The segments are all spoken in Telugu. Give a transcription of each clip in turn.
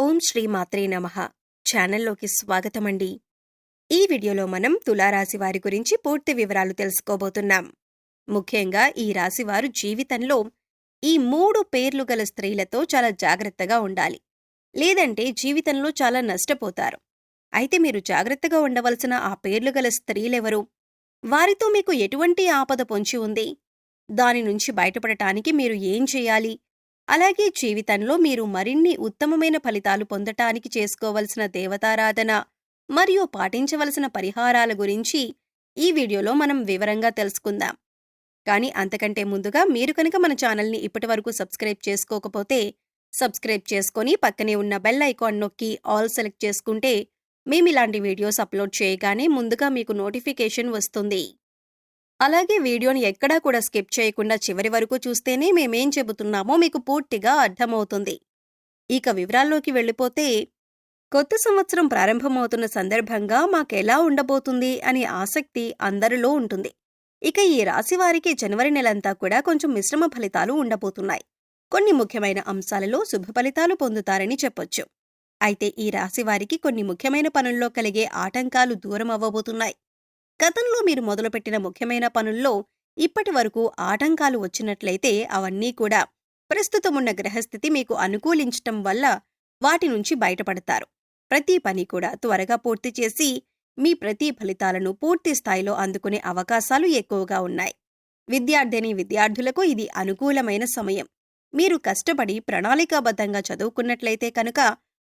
ఓం శ్రీ మాత్రే నమః. ఛానల్లోకి స్వాగతమండి. ఈ వీడియోలో మనం తులారాశి వారి గురించి పూర్తి వివరాలు తెలుసుకోబోతున్నాం. ముఖ్యంగా ఈ రాశివారు జీవితంలో ఈ 3 పేర్లు గల స్త్రీలతో చాలా జాగ్రత్తగా ఉండాలి. లేదంటే జీవితంలో చాలా నష్టపోతారు. అయితే మీరు జాగ్రత్తగా ఉండవలసిన ఆ పేర్లు గల స్త్రీలెవరు? వారితో మీకు ఎటువంటి ఆపద పొంచి ఉంది? దాని నుంచి బయటపడటానికి మీరు ఏం చేయాలి? అలాగే జీవితంలో మీరు మరిన్ని ఉత్తమమైన ఫలితాలు పొందటానికి చేసుకోవలసిన దేవతారాధన మరియు పాటించవలసిన పరిహారాల గురించి ఈ వీడియోలో మనం వివరంగా తెలుసుకుందాం. కానీ అంతకంటే ముందుగా మీరు కనుక మన ఛానల్ని ఇప్పటివరకు సబ్స్క్రైబ్ చేసుకోకపోతే సబ్స్క్రైబ్ చేసుకొని పక్కనే ఉన్న బెల్ ఐకాన్ నొక్కి ఆల్ సెలెక్ట్ చేసుకుంటే మేమిలాంటి వీడియోస్ అప్లోడ్ చేయగానే ముందుగా మీకు నోటిఫికేషన్ వస్తుంది. అలాగే వీడియోని ఎక్కడా కూడా స్కిప్ చేయకుండా చివరి వరకు చూస్తేనే మేమేం చెబుతున్నామో మీకు పూర్తిగా అర్థమవుతుంది. ఇక వివరాల్లోకి వెళ్ళిపోతే, కొత్త సంవత్సరం ప్రారంభమవుతున్న సందర్భంగా మాకెలా ఉండబోతుంది అనే ఆసక్తి అందరిలో ఉంటుంది. ఇక ఈ రాశివారికి జనవరి నెలంతా కూడా కొంచెం మిశ్రమ ఫలితాలు ఉండబోతున్నాయి. కొన్ని ముఖ్యమైన అంశాలలో శుభ ఫలితాలు పొందుతారని చెప్పొచ్చు. అయితే ఈ రాశివారికి కొన్ని ముఖ్యమైన పనుల్లో కలిగే ఆటంకాలు దూరం అవ్వబోతున్నాయి. గతంలో మీరు మొదలుపెట్టిన ముఖ్యమైన పనుల్లో ఇప్పటి వరకు ఆటంకాలు వచ్చినట్లయితే అవన్నీ కూడా ప్రస్తుతమున్న గ్రహస్థితి మీకు అనుకూలించటం వల్ల వాటి నుంచి బయటపడతారు. ప్రతి పని కూడా త్వరగా పూర్తి చేసి మీ ప్రతి ఫలితాలను పూర్తి స్థాయిలో అందుకునే అవకాశాలు ఎక్కువగా ఉన్నాయి. విద్యార్థులకు ఇది అనుకూలమైన సమయం. మీరు కష్టపడి ప్రణాళికాబద్ధంగా చదువుకున్నట్లయితే కనుక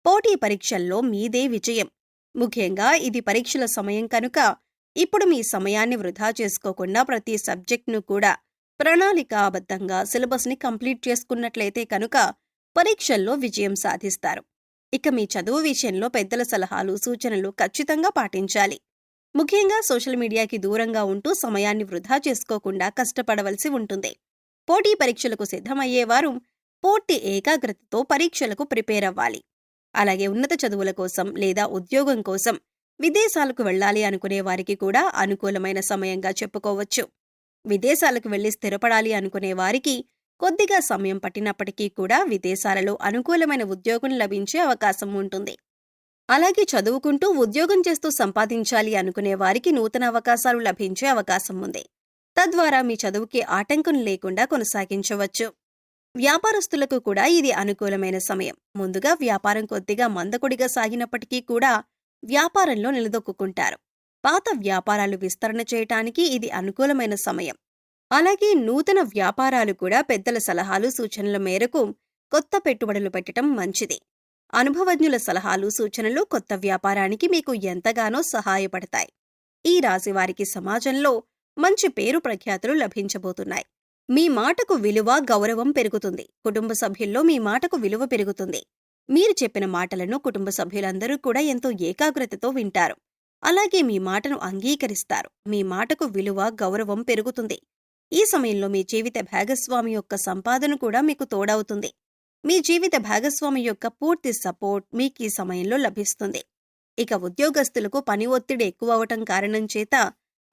పోటీ పరీక్షల్లో మీదే విజయం. ముఖ్యంగా ఇది పరీక్షల సమయం కనుక ఇప్పుడు మీ సమయాన్ని వృధా చేసుకోకుండా ప్రతి సబ్జెక్ట్ను కూడా ప్రణాళికాబద్ధంగా సిలబస్ని కంప్లీట్ చేసుకున్నట్లయితే కనుక పరీక్షల్లో విజయం సాధిస్తారు. ఇక మీ చదువు విషయంలో పెద్దల సలహాలు, సూచనలు ఖచ్చితంగా పాటించాలి. ముఖ్యంగా సోషల్ మీడియాకి దూరంగా ఉంటూ సమయాన్ని వృధా చేసుకోకుండా కష్టపడవలసి ఉంటుంది. పోటీ పరీక్షలకు సిద్ధమయ్యేవారు పూర్తి ఏకాగ్రతతో పరీక్షలకు ప్రిపేర్ అవ్వాలి. అలాగే ఉన్నత చదువుల కోసం లేదా ఉద్యోగం కోసం విదేశాలకు వెళ్లాలి అనుకునే వారికి కూడా అనుకూలమైన సమయంగా చెప్పుకోవచ్చు. విదేశాలకు వెళ్లి స్థిరపడాలి అనుకునే వారికి కొద్దిగా సమయం పట్టినప్పటికీ కూడా విదేశాలలో అనుకూలమైన ఉద్యోగం లభించే అవకాశం ఉంటుంది. అలాగే చదువుకుంటూ ఉద్యోగం చేస్తూ సంపాదించాలి అనుకునే వారికి నూతన అవకాశాలు లభించే అవకాశం ఉంది. తద్వారా మీ చదువుకి ఆటంకం లేకుండా కొనసాగించవచ్చు. వ్యాపారస్తులకు కూడా ఇది అనుకూలమైన సమయం. ముందుగా వ్యాపారం కొద్దిగా మందకొడిగా సాగినప్పటికీ కూడా వ్యాపారంలో నిలదొక్కుంటారు. పాత వ్యాపారాలు విస్తరణ చేయటానికి ఇది అనుకూలమైన సమయం. అలాగే నూతన వ్యాపారాలు కూడా పెద్దల సలహాలు, సూచనల మేరకు కొత్త పెట్టుబడులు పెట్టడం మంచిది. అనుభవజ్ఞుల సలహాలు, సూచనలు కొత్త వ్యాపారానికి మీకు ఎంతగానో సహాయపడతాయి. ఈ రాశివారికి సమాజంలో మంచి పేరు ప్రఖ్యాతులు లభించబోతున్నాయి. మీ మాటకు విలువ, గౌరవం పెరుగుతుంది. కుటుంబ సభ్యుల్లో మీ మాటకు విలువ పెరుగుతుంది. మీరు చెప్పిన మాటలను కుటుంబ సభ్యులందరూ కూడా ఎంతో ఏకాగ్రతతో వింటారు. అలాగే మీ మాటను అంగీకరిస్తారు. మీ మాటకు విలువ, గౌరవం పెరుగుతుంది. ఈ సమయంలో మీ జీవిత భాగస్వామి యొక్క సంపాదన కూడా మీకు తోడవుతుంది. మీ జీవిత భాగస్వామి యొక్క పూర్తి సపోర్ట్ మీకు ఈ సమయంలో లభిస్తుంది. ఇక ఉద్యోగస్తులకు పని ఒత్తిడి ఎక్కువ అవటం కారణం చేత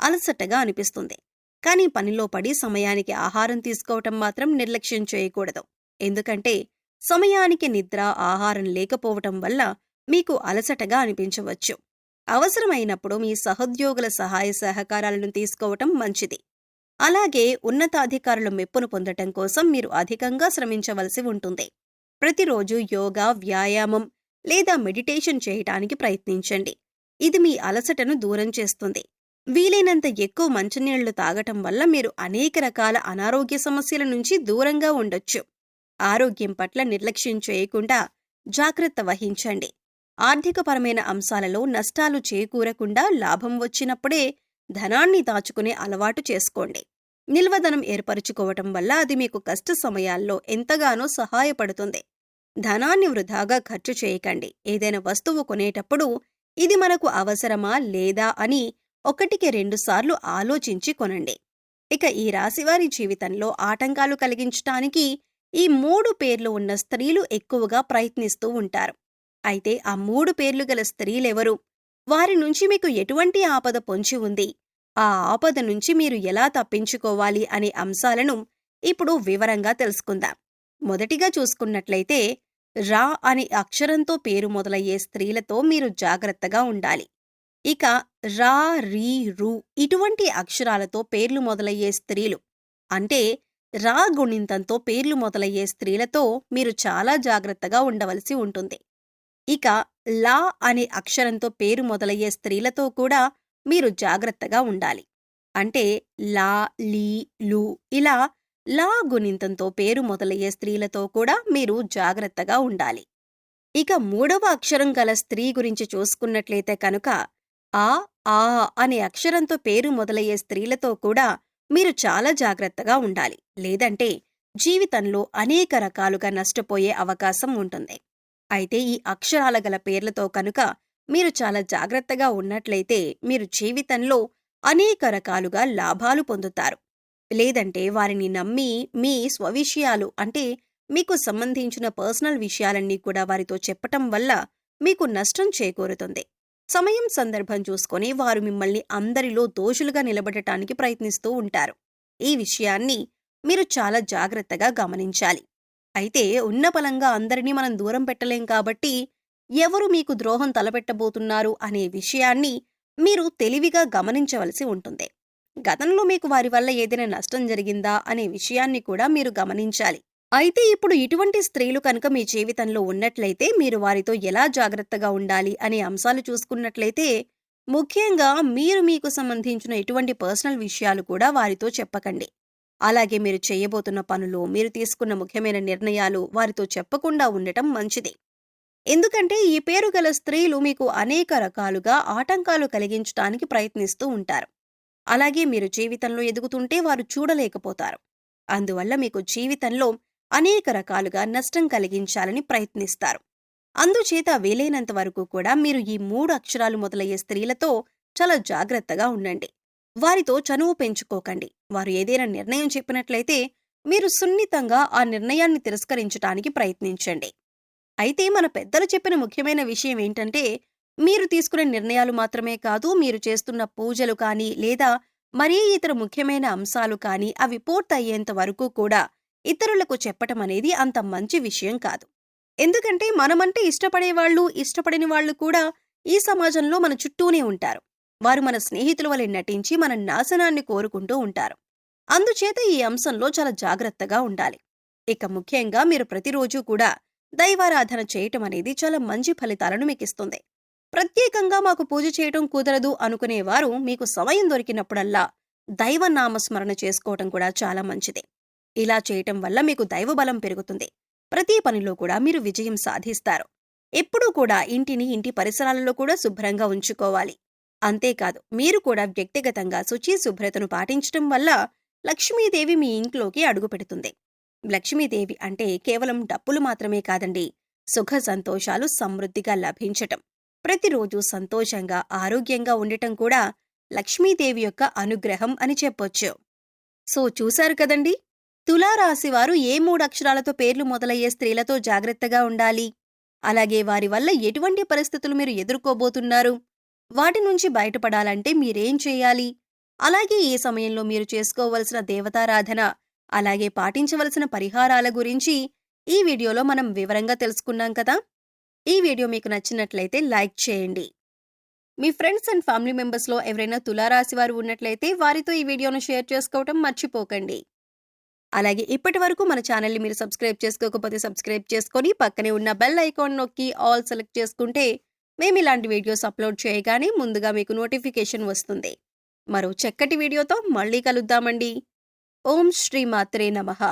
అలసటగా అనిపిస్తుంది. కానీ పనిలో పడి సమయానికి ఆహారం తీసుకోవటం మాత్రం నిర్లక్ష్యం చేయకూడదు. ఎందుకంటే సమయానికి నిద్ర, ఆహారం లేకపోవటం వల్ల మీకు అలసటగా అనిపించవచ్చు. అవసరమైనప్పుడు మీ సహోద్యోగుల సహాయ సహకారాలను తీసుకోవటం మంచిది. అలాగే ఉన్నతాధికారుల మెప్పును పొందటం కోసం మీరు అధికంగా శ్రమించవలసి ఉంటుంది. ప్రతిరోజు యోగా, వ్యాయామం లేదా మెడిటేషన్ చేయటానికి ప్రయత్నించండి. ఇది మీ అలసటను దూరం చేస్తుంది. వీలైనంత ఎక్కువ మంచినీళ్లు తాగటం వల్ల మీరు అనేక రకాల అనారోగ్య సమస్యల నుంచి దూరంగా ఉండొచ్చు. ఆరోగ్యం పట్ల నిర్లక్ష్యం చేయకుండా జాగ్రత్త వహించండి. ఆర్థికపరమైన అంశాలలో నష్టాలు చేకూరకుండా లాభం వచ్చినప్పుడే ధనాన్ని దాచుకునే అలవాటు చేసుకోండి. నిల్వధనం ఏర్పరుచుకోవటం వల్ల అది మీకు కష్ట సమయాల్లో ఎంతగానో సహాయపడుతుంది. ధనాన్ని వృధాగా ఖర్చు చేయకండి. ఏదైనా వస్తువు కొనేటప్పుడు ఇది మనకు అవసరమా లేదా అని 1-2 సార్లు ఆలోచించి కొనండి. ఇక ఈ రాశివారి జీవితంలో ఆటంకాలు కలిగించటానికి ఈ 3 పేర్లు ఉన్న స్త్రీలు ఎక్కువగా ప్రయత్నిస్తూ ఉంటారు. అయితే ఆ 3 పేర్లు గల స్త్రీలెవరు? వారి నుంచి మీకు ఎటువంటి ఆపద పొంచి ఉంది? ఆ ఆపద నుంచి మీరు ఎలా తప్పించుకోవాలి అనే అంశాలను ఇప్పుడు వివరంగా తెలుసుకుందాం. మొదటిగా చూసుకున్నట్లయితే రా అనే అక్షరంతో పేరు మొదలయ్యే స్త్రీలతో మీరు జాగ్రత్తగా ఉండాలి. ఇక రా, రీ, రు ఇటువంటి అక్షరాలతో పేర్లు మొదలయ్యే స్త్రీలు అంటే రా గుణింతంతో పేర్లు మొదలయ్యే స్త్రీలతో మీరు చాలా జాగ్రత్తగా ఉండవలసి ఉంటుంది. ఇక లా అనే అక్షరంతో పేరు మొదలయ్యే స్త్రీలతో కూడా మీరు జాగ్రత్తగా ఉండాలి. అంటే లా, లీ, లు ఇలా లా గుణింతంతో పేరు మొదలయ్యే స్త్రీలతో కూడా మీరు జాగ్రత్తగా ఉండాలి. ఇక మూడవ అక్షరం గల స్త్రీ గురించి చూసుకున్నట్లయితే కనుక ఆ, ఆ అనే అక్షరంతో పేరు మొదలయ్యే స్త్రీలతో కూడా మీరు చాలా జాగ్రత్తగా ఉండాలి. లేదంటే జీవితంలో అనేక రకాలుగా నష్టపోయే అవకాశం ఉంటుంది. అయితే ఈ అక్షరాల గల పేర్లతో కనుక మీరు చాలా జాగ్రత్తగా ఉన్నట్లయితే మీరు జీవితంలో అనేక రకాలుగా లాభాలు పొందుతారు. లేదంటే వారిని నమ్మి మీ స్వవిషయాలు అంటే మీకు సంబంధించిన పర్సనల్ విషయాలన్నీ కూడా వారితో చెప్పటం వల్ల మీకు నష్టం చేకూరుతుంది. సమయం సందర్భం చూసుకొని వారు మిమ్మల్ని అందరిలో దోషులుగా నిలబడటానికి ప్రయత్నిస్తూ ఉంటారు. ఈ విషయాన్ని మీరు చాలా జాగ్రత్తగా గమనించాలి. అయితే ఉన్న బలంగా అందరినీ మనం దూరం పెట్టలేం కాబట్టి ఎవరు మీకు ద్రోహం తలపెట్టబోతున్నారు అనే విషయాన్ని మీరు తెలివిగా గమనించవలసి ఉంటుంది. గతంలో మీకు వారి వల్ల ఏదైనా నష్టం జరిగిందా అనే విషయాన్ని కూడా మీరు గమనించాలి. అయితే ఇప్పుడు ఇటువంటి స్త్రీలు కనుక మీ జీవితంలో ఉన్నట్లయితే మీరు వారితో ఎలా జాగ్రత్తగా ఉండాలి అనే అంశాలు చూసుకున్నట్లయితే ముఖ్యంగా మీరు మీకు సంబంధించిన ఎటువంటి పర్సనల్ విషయాలు కూడా వారితో చెప్పకండి. అలాగే మీరు చేయబోతున్న పనులు, మీరు తీసుకున్న ముఖ్యమైన నిర్ణయాలు వారితో చెప్పకుండా ఉండటం మంచిది. ఎందుకంటే ఈ పేరు గల స్త్రీలు మీకు అనేక రకాలుగా ఆటంకాలు కలిగించడానికి ప్రయత్నిస్తూ ఉంటారు. అలాగే మీరు జీవితంలో ఎదుగుతుంటే వారు చూడలేకపోతారు. అందువల్ల మీకు జీవితంలో అనేక రకాలుగా నష్టం కలిగించాలని ప్రయత్నిస్తారు. అందుచేత వీలైనంత వరకు కూడా మీరు ఈ 3 అక్షరాలు మొదలయ్యే స్త్రీలతో చాలా జాగ్రత్తగా ఉండండి. వారితో చనువు పెంచుకోకండి. వారు ఏదైనా నిర్ణయం చెప్పినట్లయితే మీరు సున్నితంగా ఆ నిర్ణయాన్ని తిరస్కరించడానికి ప్రయత్నించండి. అయితే మన పెద్దలు చెప్పిన ముఖ్యమైన విషయం ఏంటంటే మీరు తీసుకునే నిర్ణయాలు మాత్రమే కాదు, మీరు చేస్తున్న పూజలు కానీ లేదా మరీ ఇతర ముఖ్యమైన అంశాలు కానీ అవి పూర్తయ్యేంత వరకు కూడా ఇతరులకు చెప్పటం అనేది అంత మంచి విషయం కాదు. ఎందుకంటే మనమంటే ఇష్టపడేవాళ్ళు, ఇష్టపడని వాళ్ళు కూడా ఈ సమాజంలో మన చుట్టూనే ఉంటారు. వారు మన స్నేహితుల వలె నటించి మన నాశనాన్ని కోరుకుంటూ ఉంటారు. అందుచేత ఈ అంశంలో చాలా జాగ్రత్తగా ఉండాలి. ఇక ముఖ్యంగా మీరు ప్రతిరోజు కూడా దైవారాధన చేయటం అనేది చాలా మంచి ఫలితాలను మీకిస్తుంది. ప్రత్యేకంగా మాకు పూజ చేయటం కుదరదు అనుకునేవారు మీకు సమయం దొరికినప్పుడల్లా దైవనామస్మరణ చేసుకోవటం కూడా చాలా మంచిది. ఇలా చేయటం వల్ల మీకు దైవబలం పెరుగుతుంది. ప్రతి పనిలో కూడా మీరు విజయం సాధిస్తారు. ఎప్పుడూ కూడా ఇంటిని, ఇంటి పరిసరాలలో కూడా శుభ్రంగా ఉంచుకోవాలి. అంతేకాదు మీరు కూడా వ్యక్తిగతంగా శుచి, శుభ్రతను పాటించటం వల్ల లక్ష్మీదేవి మీ ఇంట్లోకి అడుగుపెడుతుంది. లక్ష్మీదేవి అంటే కేవలం డబ్బులు మాత్రమే కాదండి, సుఖ సంతోషాలు సమృద్ధిగా లభించటం, ప్రతిరోజు సంతోషంగా, ఆరోగ్యంగా ఉండటం కూడా లక్ష్మీదేవి యొక్క అనుగ్రహం అని చెప్పొచ్చు. సో చూశారు కదండి, తులారాశివారు ఏ 3 అక్షరాలతో పేర్లు మొదలయ్యే స్త్రీలతో జాగ్రత్తగా ఉండాలి, అలాగే వారి వల్ల ఎటువంటి పరిస్థితులు మీరు ఎదుర్కోబోతున్నారు, వాటి నుంచి బయటపడాలంటే మీరేం చేయాలి, అలాగే ఈ సమయంలో మీరు చేసుకోవలసిన దేవతారాధన, అలాగే పాటించవలసిన పరిహారాల గురించి ఈ వీడియోలో మనం వివరంగా తెలుసుకున్నాం కదా. ఈ వీడియో మీకు నచ్చినట్లయితే లైక్ చేయండి. మీ ఫ్రెండ్స్ అండ్ ఫ్యామిలీ మెంబర్స్లో ఎవరైనా తులారాశి వారు ఉన్నట్లయితే వారితో ఈ వీడియోను షేర్ చేసుకోవటం మర్చిపోకండి. అలాగే ఇప్పటి వరకు మన ఛానల్ని మీరు సబ్స్క్రైబ్ చేసుకోకపోతే సబ్స్క్రైబ్ చేసుకొని పక్కనే ఉన్న బెల్ ఐకాన్ నొక్కి ఆల్ సెలెక్ట్ చేసుకుంటే మేము ఇలాంటి వీడియోస్ అప్లోడ్ చేయగానే ముందుగా మీకు నోటిఫికేషన్ వస్తుంది. మరో చక్కటి వీడియోతో మళ్ళీ కలుద్దామండి. ఓం శ్రీ మాత్రే నమః.